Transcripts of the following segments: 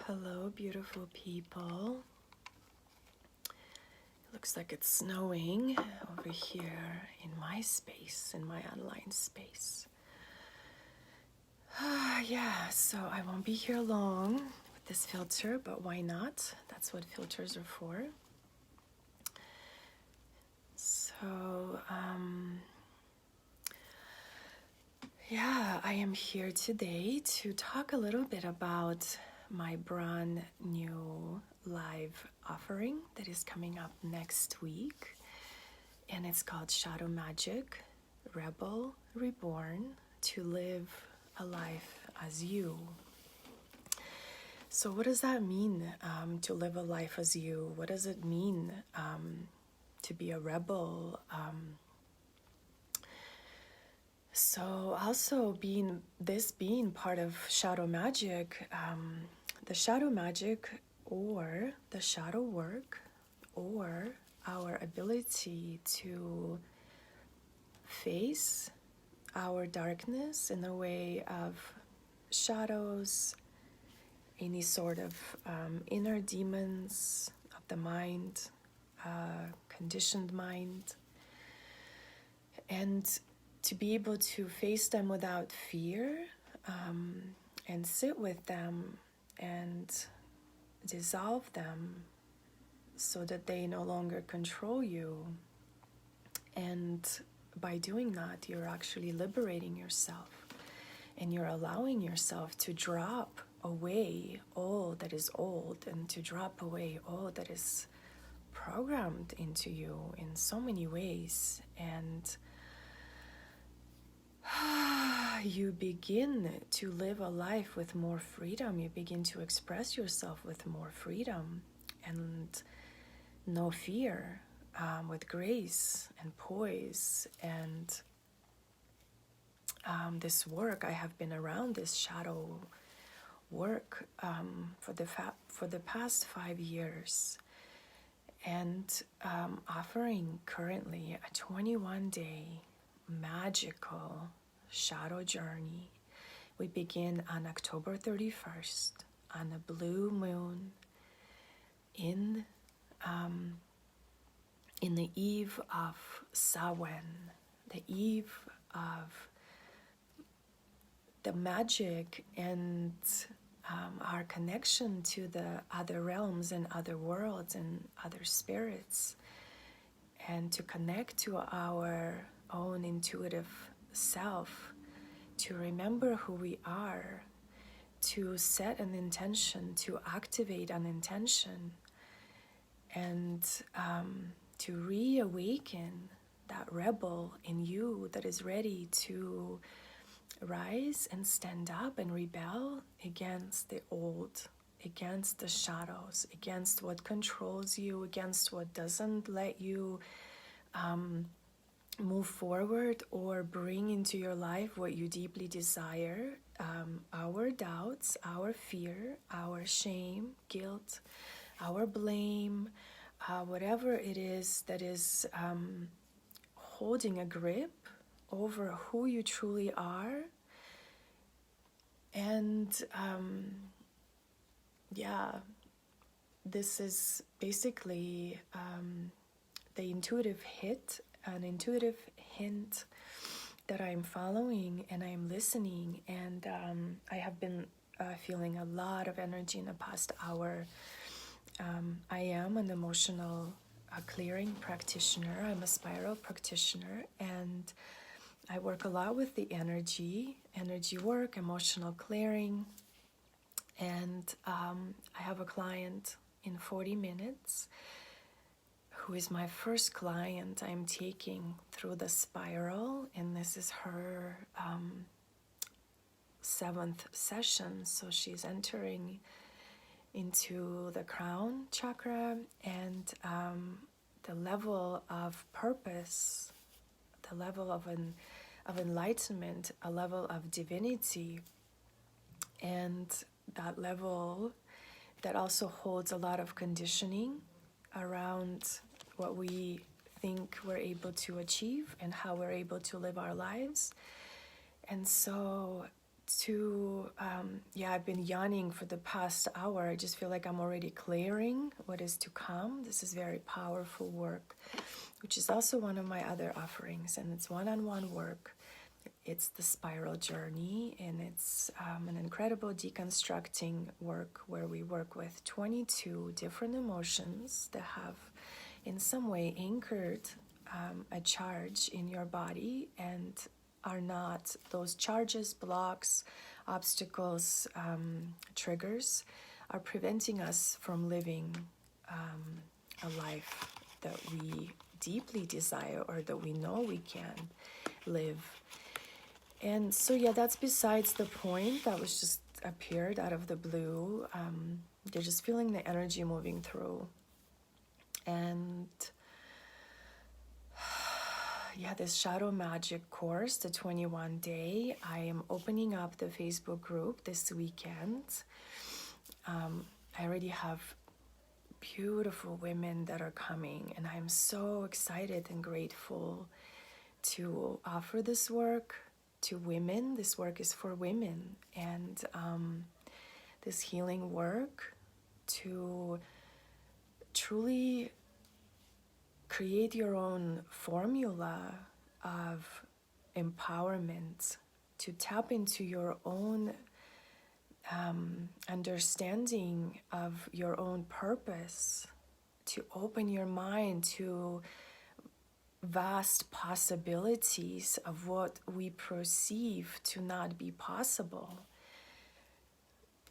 Hello, beautiful people. It looks like it's snowing over here in my space, in my online space. Yeah, so I won't be here long with this filter, but why not? That's what filters are for. So, yeah, I am here today to talk a little bit about my brand new live offering that is coming up next week. And it's called Shadow Magic, Rebel Reborn, to live a life as you. So what does that mean, to live a life as you? What does it mean to be a rebel? So also being part of Shadow Magic, the Shadow Magic or the shadow work or our ability to face our darkness in the way of shadows, any sort of inner demons of the mind, conditioned mind, and to be able to face them without fear, and sit with them and dissolve them so that they no longer control you. And by doing that, you're actually liberating yourself, and you're allowing yourself to drop away all that is old and to drop away all that is programmed into you in so many ways. And you begin to live a life with more freedom. You begin to express yourself with more freedom and no fear, with grace and poise. And this work, I have been around this shadow work for the past 5 years, and offering currently a 21-day magical shadow journey. We begin on October 31st on a blue moon in the eve of Samhain, the eve of the magic and our connection to the other realms and other worlds and other spirits, and to connect to our own intuitive self, to remember who we are, to set an intention, to activate an intention, and to reawaken that rebel in you that is ready to rise and stand up and rebel against the old, against the shadows, against what controls you, against what doesn't let you move forward or bring into your life what you deeply desire. Our doubts, our fear, our shame, guilt, our blame, whatever it is that is holding a grip over who you truly are. And this is basically the intuitive hint that I'm following, and I'm listening. And I have been feeling a lot of energy in the past hour. I am an emotional clearing practitioner. I'm a spiral practitioner, and I work a lot with the energy work, emotional clearing. And I have a client in 40 minutes who is my first client I'm taking through the spiral, and this is her 7th session. So she's entering into the crown chakra, and the level of purpose, the level of enlightenment, a level of divinity, and that level that also holds a lot of conditioning around what we think we're able to achieve and how we're able to live our lives. And so I've been yawning for the past hour. I just feel like I'm already clearing what is to come. This is very powerful work, which is also one of my other offerings, and it's one-on-one work. It's the spiral journey, and it's an incredible deconstructing work where we work with 22 different emotions that have in some way anchored a charge in your body and are not those charges, blocks, obstacles, triggers are preventing us from living a life that we deeply desire or that we know we can live. And so, yeah, that's besides the point. That was just appeared out of the blue. You're just feeling the energy moving through. And yeah, this shadow magic course, the 21 day, I am opening up the Facebook group this weekend. I already have beautiful women that are coming, and I'm so excited and grateful to offer this work to women. This work is for women, and this healing work to truly create your own formula of empowerment, to tap into your own understanding of your own purpose, to open your mind to vast possibilities of what we perceive to not be possible.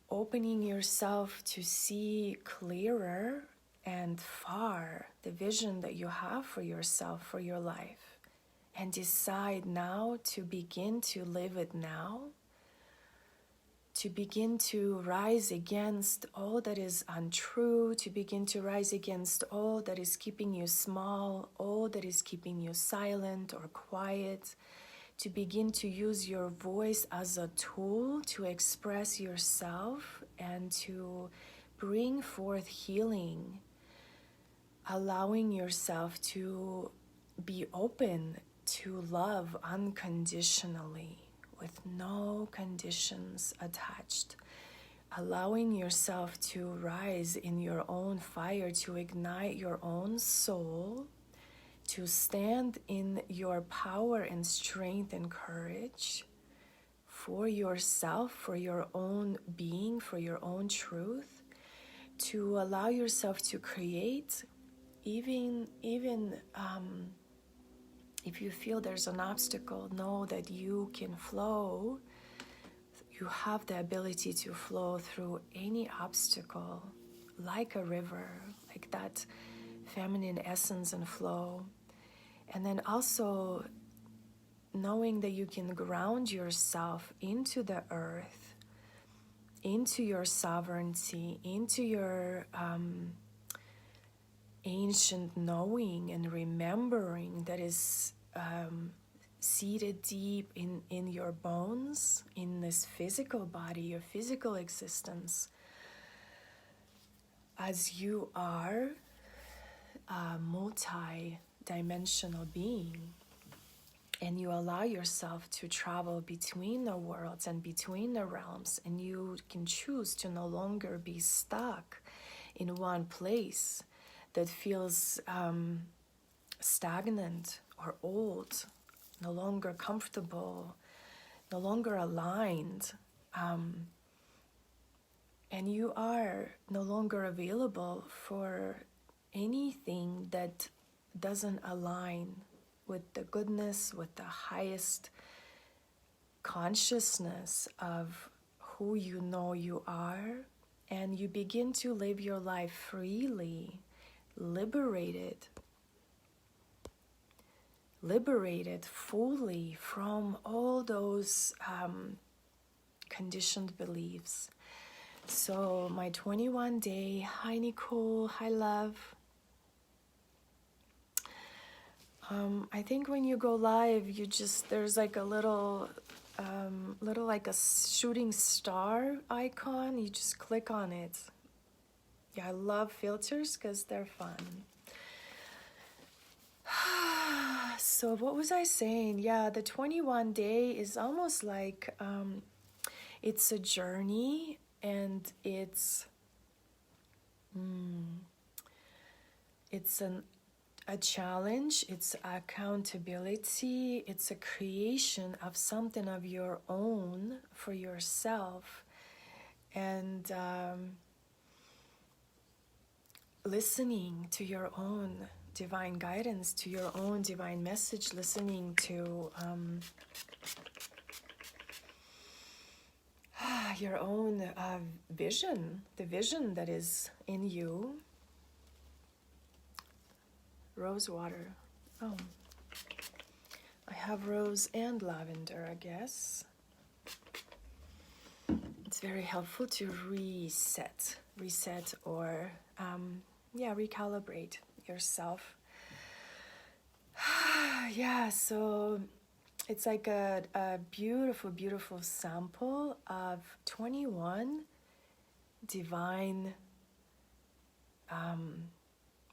Opening yourself to see clearer and far the vision that you have for yourself, for your life, and decide now to begin to live it now, to begin to rise against all that is untrue, to begin to rise against all that is keeping you small, all that is keeping you silent or quiet, to begin to use your voice as a tool to express yourself and to bring forth healing, allowing yourself to be open to love unconditionally, with no conditions attached, allowing yourself to rise in your own fire, to ignite your own soul, to stand in your power and strength and courage for yourself, for your own being, for your own truth, to allow yourself to create, even if you feel there's an obstacle, know that you can flow. You have the ability to flow through any obstacle like a river, like that feminine essence and flow. And then also knowing that you can ground yourself into the earth, into your sovereignty, into your ancient knowing and remembering that is seated deep in your bones, in this physical body, your physical existence, as you are a multi-dimensional being, and you allow yourself to travel between the worlds and between the realms, and you can choose to no longer be stuck in one place that feels stagnant or old, no longer comfortable, no longer aligned, and you are no longer available for anything that doesn't align with the goodness, with the highest consciousness of who you know you are, and you begin to live your life freely, liberated fully from all those conditioned beliefs. So my 21 day, hi Nicole, hi love. I think when you go live, there's like a little like a shooting star icon. You just click on it. Yeah, I love filters because they're fun. So what was I saying? Yeah, the 21 day is almost like It's a journey, and it's a challenge, it's accountability, it's a creation of something of your own for yourself. And listening to your own divine guidance, to your own divine message, listening to your own vision, the vision that is in you. Rose water. Oh, I have rose and lavender, I guess. It's very helpful to reset or recalibrate yourself. Yeah, so it's like a beautiful, beautiful sample of 21 divine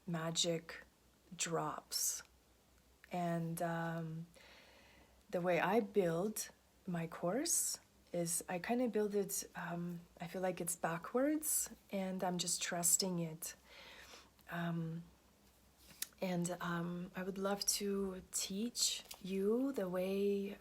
magic drops. And the way I build my course is I kind of build it, I feel like it's backwards, and I'm just trusting it. And I would love to teach you the way,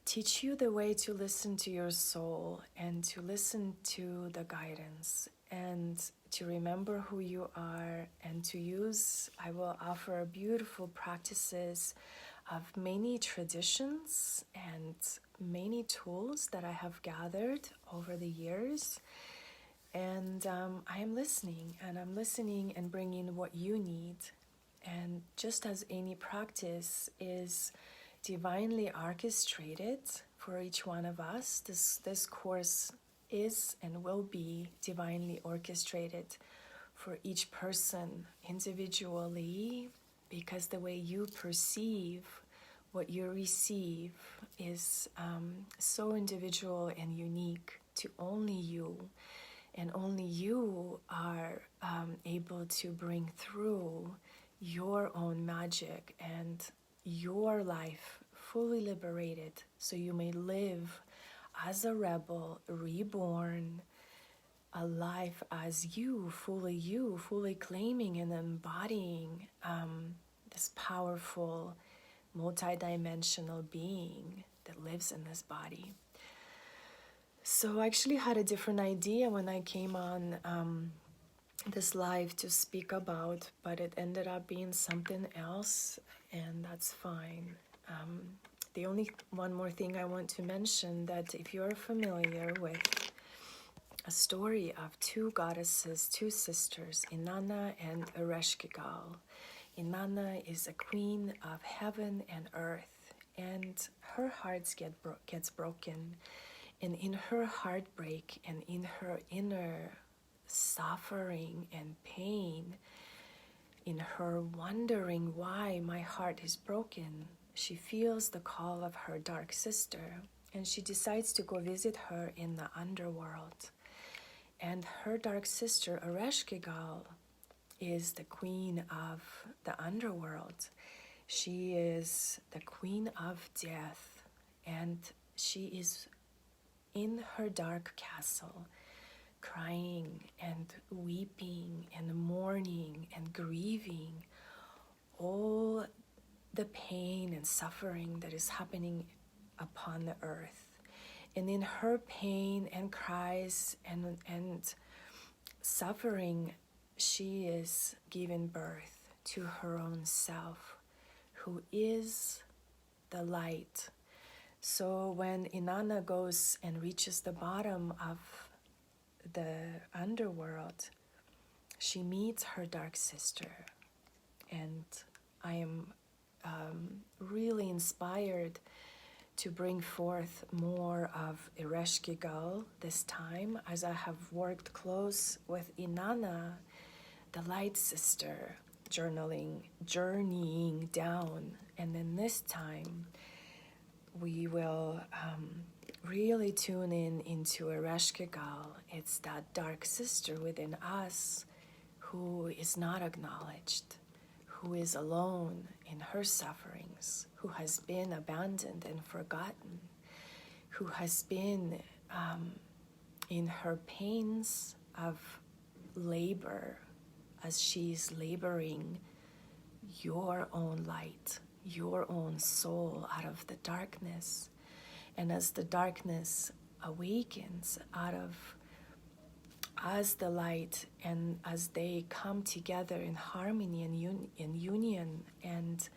to listen to your soul and to listen to the guidance and to remember who you are, and to use, I will offer beautiful practices of many traditions and many tools that I have gathered over the years. And I am listening, and I'm listening and bringing what you need. And just as any practice is divinely orchestrated for each one of us, this course is and will be divinely orchestrated for each person individually, because the way you perceive what you receive is so individual and unique to only you. And only you are able to bring through your own magic and your life fully liberated, so you may live as a rebel, reborn, a life as you, fully claiming and embodying this powerful, multidimensional being that lives in this body. So I actually had a different idea when I came on this live to speak about, but it ended up being something else, and that's fine. The only one more thing I want to mention, that if you're familiar with a story of two goddesses, two sisters, Inanna and Ereshkigal. Inanna is a queen of heaven and earth, and her heart gets broken. And in her heartbreak and in her inner suffering and pain, in her wondering why my heart is broken, she feels the call of her dark sister, and she decides to go visit her in the underworld. And her dark sister, Ereshkigal, is the queen of the underworld. She is the queen of death, and she is in her dark castle, crying and weeping and mourning and grieving all the pain and suffering that is happening upon the earth. And in her pain and cries and suffering, she is giving birth to her own self, who is the light. So when Inanna goes and reaches the bottom of the underworld, she meets her dark sister. And I am really inspired to bring forth more of Ereshkigal this time, as I have worked close with Inanna, the light sister, journeying down. And then this time we will really tune into Ereshkigal. It's that dark sister within us who is not acknowledged, who is alone in her sufferings, who has been abandoned and forgotten. who has been in her pains of labor as she's laboring your own light, your own soul out of the darkness. And as the darkness awakens out of as the light, and as they come together in harmony and union and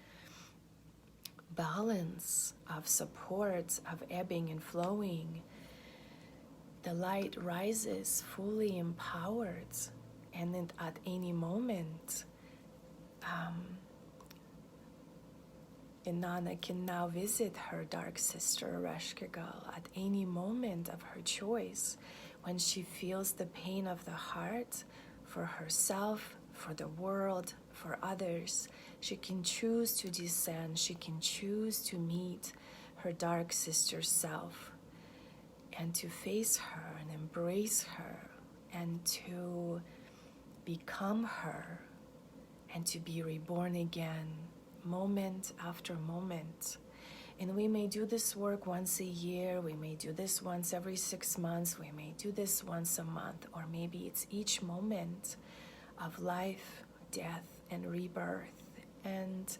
balance of support, of ebbing and flowing, the light rises fully empowered, and then at any moment, Inanna can now visit her dark sister Ereshkigal at any moment of her choice, when she feels the pain of the heart for herself, for the world, for others. She can choose to descend, she can choose to meet her dark sister self, and to face her and embrace her, and to become her, and to be reborn again, moment after moment. And we may do this work once a year, we may do this once every 6 months, we may do this once a month, or maybe it's each moment of life, death, and rebirth. And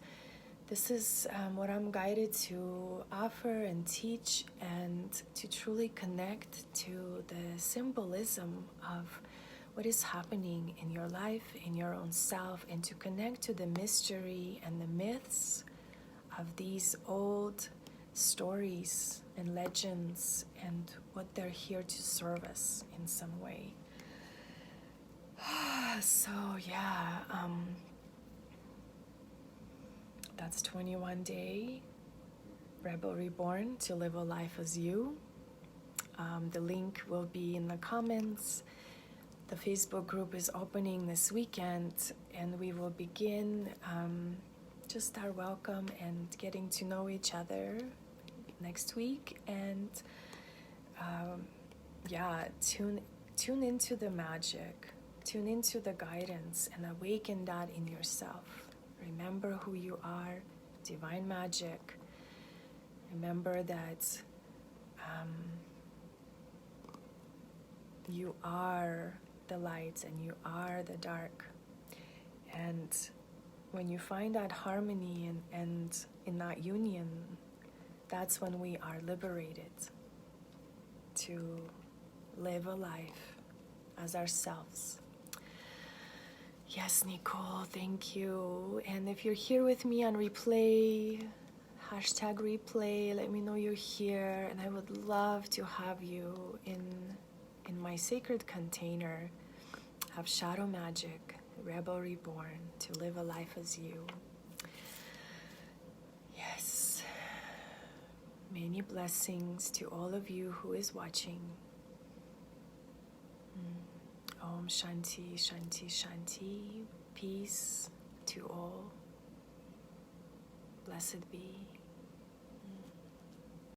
this is what I'm guided to offer and teach, and to truly connect to the symbolism of what is happening in your life, in your own self, and to connect to the mystery and the myths of these old stories and legends, and what they're here to serve us in some way. So yeah, that's 21 Day Rebel Reborn, to live a life as you. The link will be in the comments. The Facebook group is opening this weekend, and we will begin just our welcome and getting to know each other next week. And tune into the magic, tune into the guidance, and awaken that in yourself. Remember who you are, divine magic. Remember that you are the light and you are the dark. And when you find that harmony and in that union, that's when we are liberated to live a life as ourselves. Yes, Nicole, thank you. And if you're here with me on replay, hashtag replay, let me know you're here. And I would love to have you in my sacred container of shadow magic, Rebel Reborn, to live a life as you. Yes. Many blessings to all of you who is watching. Om Shanti, Shanti, Shanti. Peace to all. Blessed be.